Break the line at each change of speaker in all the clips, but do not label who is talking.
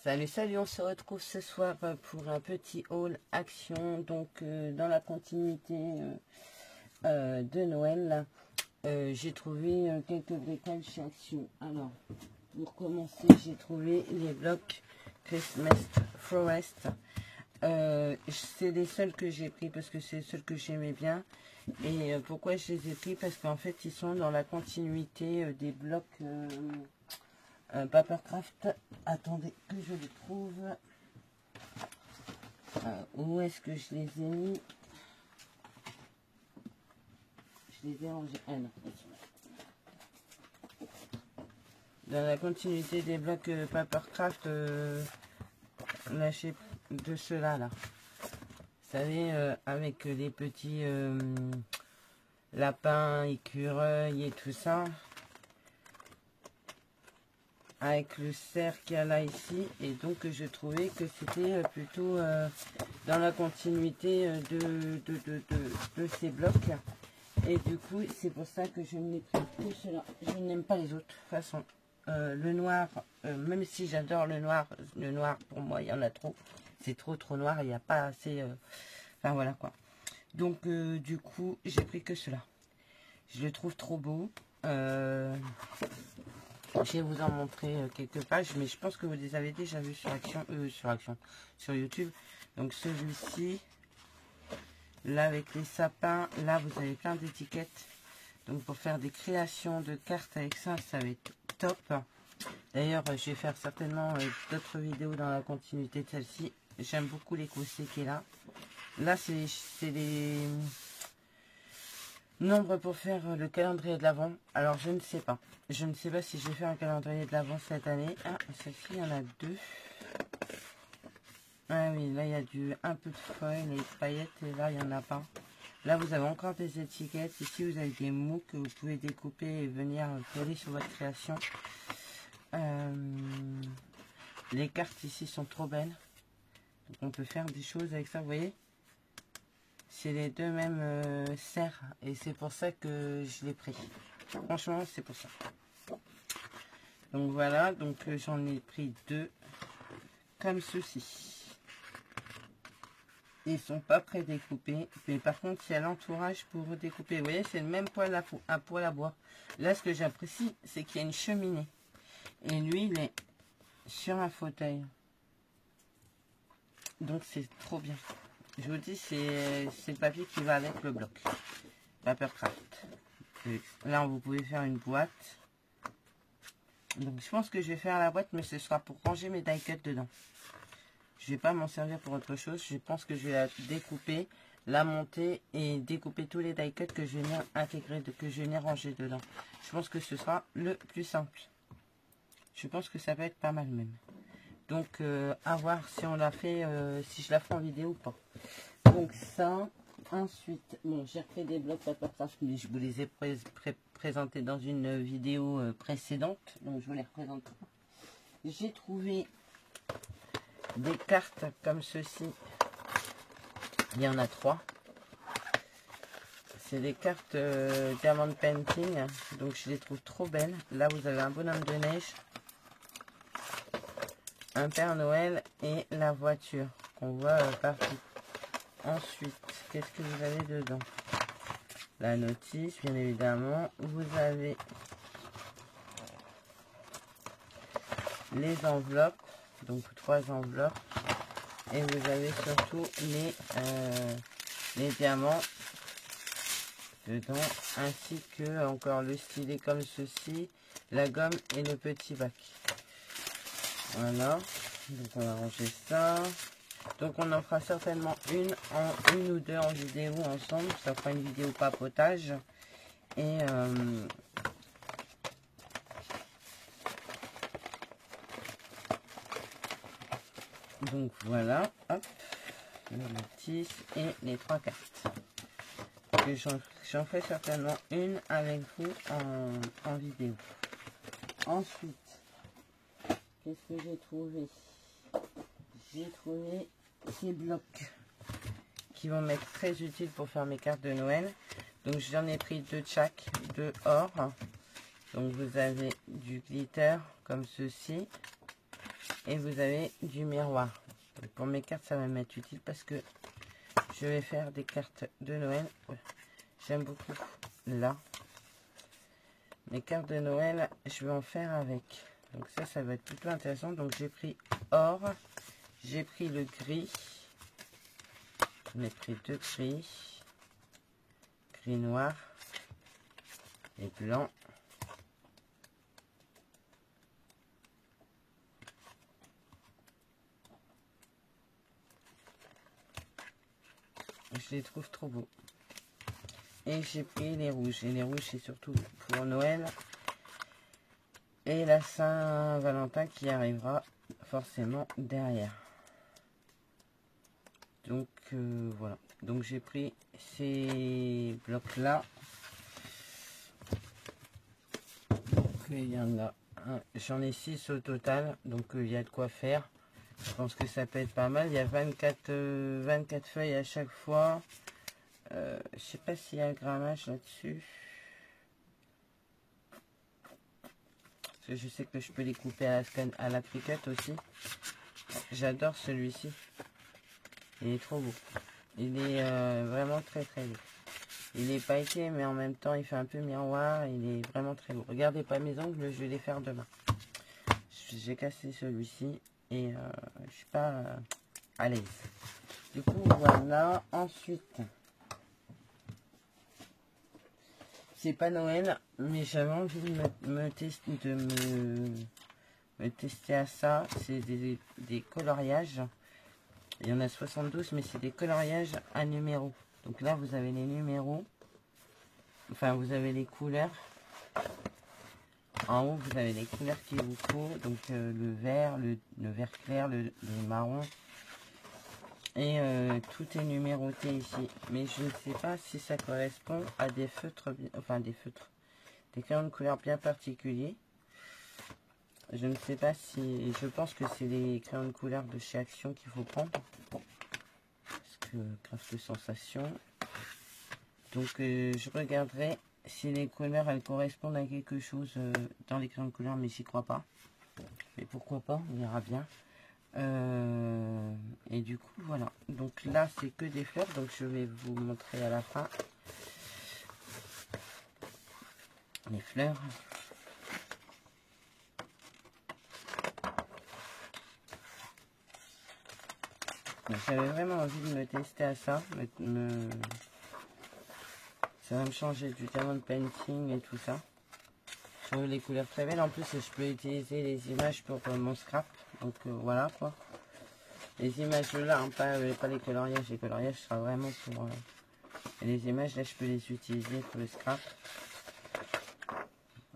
Salut, salut, on se retrouve ce soir pour un petit haul action, donc dans la continuité de Noël. J'ai trouvé quelques bricoles chez Action. Alors, pour commencer, j'ai trouvé les blocs Christmas Forest. C'est les seuls que j'ai pris parce que c'est les seuls que j'aimais bien. Et pourquoi je les ai pris? Parce qu'en fait, ils sont dans la continuité des blocs... Papercraft, attendez que je les trouve. Où est-ce que je les ai mis? Je les ai rangés. Ah non. Dans la continuité des blocs Papercraft, lâchés de ceux-là, là. Vous savez, avec les petits lapins, écureuils et tout ça. Avec le cerf qu'il y a là ici, et donc je trouvais que c'était plutôt dans la continuité de ces blocs, et du coup c'est pour ça que je n'ai pris que cela. Je n'aime pas les autres. De toute façon, le noir, même si j'adore le noir pour moi il y en a trop, c'est trop noir, il n'y a pas assez, enfin voilà quoi. Donc du coup j'ai pris que cela. Je le trouve trop beau. Je vais vous en montrer quelques pages, mais je pense que vous les avez déjà vus sur YouTube. Donc celui-ci, là avec les sapins, là vous avez plein d'étiquettes. Donc pour faire des créations de cartes avec ça, ça va être top. D'ailleurs, je vais faire certainement d'autres vidéos dans la continuité de celle-ci. J'aime beaucoup l'écossais qui est là. Là, c'est les... nombres pour faire le calendrier de l'Avent. Alors je ne sais pas. Je ne sais pas si je vais faire un calendrier de l'Avent cette année. Ah, celle-ci, il y en a deux. Ah oui, là il y a un peu de foil et de paillettes, et là il n'y en a pas. Là vous avez encore des étiquettes. Ici vous avez des mots que vous pouvez découper et venir coller sur votre création. Les cartes ici sont trop belles. Donc on peut faire des choses avec ça, vous voyez. C'est les deux mêmes serres, et c'est pour ça que je l'ai pris. Franchement, c'est pour ça. Donc voilà, donc j'en ai pris deux comme ceci. Ils sont pas prédécoupés, mais par contre, il y a l'entourage pour découper. Vous voyez, c'est le même poêle à bois. Là, ce que j'apprécie, c'est qu'il y a une cheminée. Et lui, il est sur un fauteuil. Donc c'est trop bien. Je vous dis, c'est le papier qui va avec le bloc. Papercraft. Là, vous pouvez faire une boîte. Donc, je pense que je vais faire la boîte, mais ce sera pour ranger mes die cuts dedans. Je vais pas m'en servir pour autre chose. Je pense que je vais la découper, la monter et découper tous les die cuts que je vais venir intégrer, que je vais venir ranger dedans. Je pense que ce sera le plus simple. Je pense que ça va être pas mal même. Donc, à voir si on la fait, si je la fais en vidéo ou pas. Donc ça, ensuite, bon, j'ai refait des blocs Papercraft, mais je vous les ai présentés dans une vidéo précédente, donc je vous les représente. J'ai trouvé des cartes comme ceci. Il y en a 3. C'est des cartes Diamond Painting, donc je les trouve trop belles. Là, vous avez un bonhomme de neige, un Père Noël et la voiture qu'on voit partout. Ensuite, qu'est-ce que vous avez dedans? La notice, bien évidemment. Vous avez les enveloppes, donc 3 enveloppes. Et vous avez surtout les diamants dedans, ainsi que encore le stylet comme ceci, la gomme et le petit bac. Voilà, donc on va ranger ça. Donc on en fera certainement une ou deux en vidéo ensemble. Ça fera une vidéo papotage. Et donc voilà, hop, le notice et les 3 cartes. J'en ferai certainement une avec vous en vidéo. Ensuite, qu'est-ce que j'ai trouvé? J'ai trouvé ces blocs qui vont m'être très utiles pour faire mes cartes de Noël. Donc j'en ai pris 2 de chaque, 2 or. Donc vous avez du glitter comme ceci. Et vous avez du miroir. Donc pour mes cartes, ça va m'être utile parce que je vais faire des cartes de Noël. Ouais. J'aime beaucoup là. Les cartes de Noël, je vais en faire avec. Donc ça va être plutôt intéressant. Donc j'ai pris or. J'ai pris le gris. J'en ai pris 2 gris. Gris noir. Et blanc. Je les trouve trop beaux. Et j'ai pris les rouges. Et les rouges, c'est surtout pour Noël. Et la Saint-Valentin qui arrivera forcément derrière. Donc, voilà. Donc, j'ai pris ces blocs-là. Il y en a un. J'en ai 6 au total. Donc, il y a de quoi faire. Je pense que ça peut être pas mal. Il y a 24 feuilles à chaque fois. Je sais pas s'il y a le grammage là-dessus. Parce que je sais que je peux les couper à la Cricut aussi. J'adore celui-ci. Il est trop beau. Il est vraiment très très beau. Il est pailleté mais en même temps il fait un peu miroir. Il est vraiment très beau. Regardez pas mes ongles, je vais les faire demain. J'ai cassé celui-ci et je suis pas à l'aise. Du coup voilà. Ensuite, c'est pas Noël, mais j'avais envie de me tester à ça. C'est des coloriages. Il y en a 72, mais c'est des coloriages à numéros. Donc là, vous avez les numéros. Enfin, vous avez les couleurs. En haut, vous avez les couleurs qu'il vous faut. Donc le vert, le vert clair, le marron. Et tout est numéroté ici. Mais je ne sais pas si ça correspond à des feutres, enfin des feutres, des crayons de couleur bien particuliers. Je ne sais pas si, je pense que c'est les crayons de couleur de chez Action qu'il faut prendre. Parce que Craft de Sensation. Donc je regarderai si les couleurs elles correspondent à quelque chose dans les crayons de couleur, mais j'y crois pas. Mais pourquoi pas, on verra bien. Et du coup voilà, donc là c'est que des fleurs, donc je vais vous montrer à la fin les fleurs. J'avais vraiment envie de me tester à ça, ça va me changer du diamond painting et tout ça. Je trouve les couleurs très belles, en plus je peux utiliser les images pour mon scrap, donc voilà quoi. Les images là, hein, pas les coloriages. Les coloriages sera vraiment pour... les images là, je peux les utiliser pour le scrap.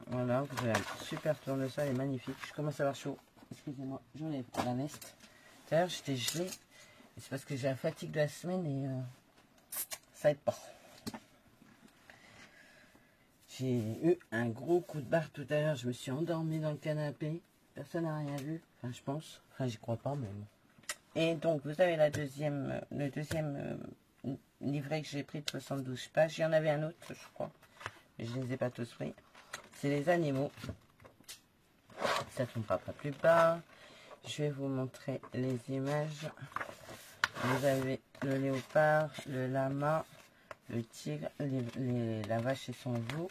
Voilà, vous avez un super tournesol, elle est magnifique. Je commence à avoir chaud. Excusez-moi, j'enlève la veste. D'ailleurs, j'étais gelée. C'est parce que j'ai la fatigue de la semaine et ça aide pas. J'ai eu un gros coup de barre tout à l'heure. Je me suis endormie dans le canapé. Personne n'a rien vu. Enfin, je pense. Enfin, j'y crois pas, mais bon. Et donc, vous avez le deuxième livret que j'ai pris de 72 pages. Il y en avait un autre, je crois. Mais je ne les ai pas tous pris. C'est les animaux. Ça ne tombera pas plus bas. Je vais vous montrer les images. Vous avez le léopard, le lama, le tigre, la vache et son veau.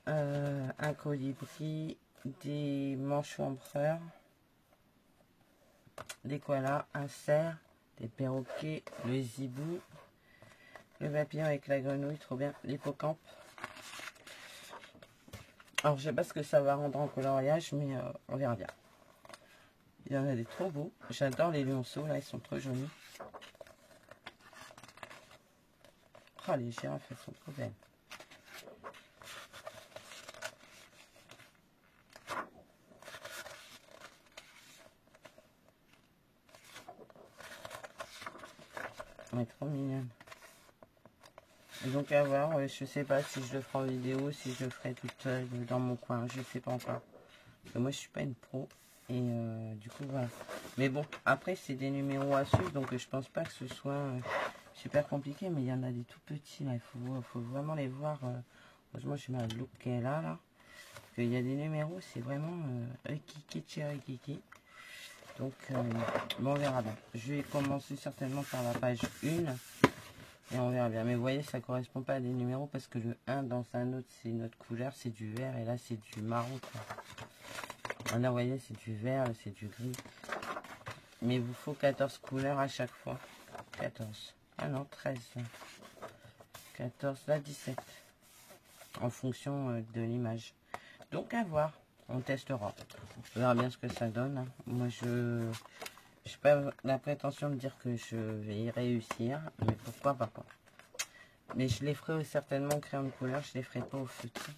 Un colibri, des manchots empereurs. Des koalas, un cerf, des perroquets, le zibou, le papillon avec la grenouille, trop bien, l'hippocampe. Alors je sais pas ce que ça va rendre en coloriage, mais on verra bien. Il y en a des trop beaux. J'adore les lionceaux, là ils sont trop jolis. Oh, les girafes elles sont trop belles. Elle est trop mignonne. Et donc à voir, je sais pas si je le ferai en vidéo, si je le ferai toute seule dans mon coin, je sais pas encore. Parce que moi je suis pas une pro. Et du coup voilà. Mais bon, après c'est des numéros à suivre, donc je pense pas que ce soit super compliqué, mais il y en a des tout petits là, il faut vraiment les voir. Heureusement je mets un look qui est là. Parce qu'il y a des numéros, c'est vraiment Rikiki Cherikiki. Donc, bon, on verra bien. Je vais commencer certainement par la page 1. Et on verra bien. Mais vous voyez, ça correspond pas à des numéros parce que le 1 dans un autre, c'est une autre couleur, c'est du vert. Et là, c'est du marron, quoi. Là, vous voyez, c'est du vert, c'est du gris. Mais il vous faut 14 couleurs à chaque fois. 14. Ah non, 13. 14, là, 17. En fonction de l'image. Donc, à voir. On testera. On verra bien ce que ça donne. Moi, je n'ai pas la prétention de dire que je vais y réussir. Mais pourquoi pas, quoi. Mais je les ferai certainement au crayon de couleur. Je les ferai pas au feutre.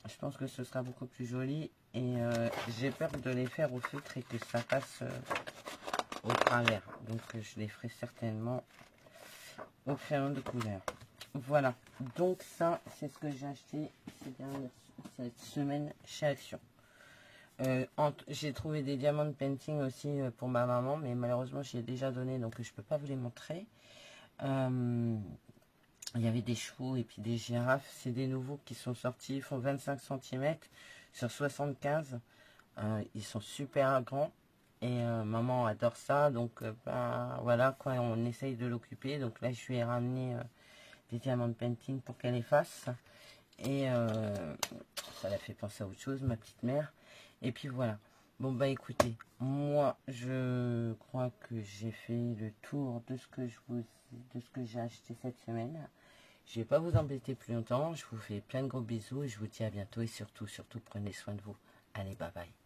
Je pense que ce sera beaucoup plus joli. Et j'ai peur de les faire au feutre et que ça passe au travers. Donc, je les ferai certainement au crayon de couleur. Voilà. Donc, ça, c'est ce que j'ai acheté cette semaine chez Action. J'ai trouvé des diamants de painting aussi pour ma maman, mais malheureusement, j'y ai déjà donné, donc je peux pas vous les montrer. Il y avait des chevaux et puis des girafes. C'est des nouveaux qui sont sortis. Ils font 25 cm sur 75. Ils sont super grands. Et maman adore ça. Donc, ben, voilà, quoi, on essaye de l'occuper. Donc là, je lui ai ramené des diamants de painting pour qu'elle les fasse. Et ça l'a fait penser à autre chose, ma petite mère. Et puis voilà. Bon, bah écoutez, moi, je crois que j'ai fait le tour de ce que j'ai acheté cette semaine. Je ne vais pas vous embêter plus longtemps. Je vous fais plein de gros bisous et je vous dis à bientôt. Et surtout, prenez soin de vous. Allez, bye bye.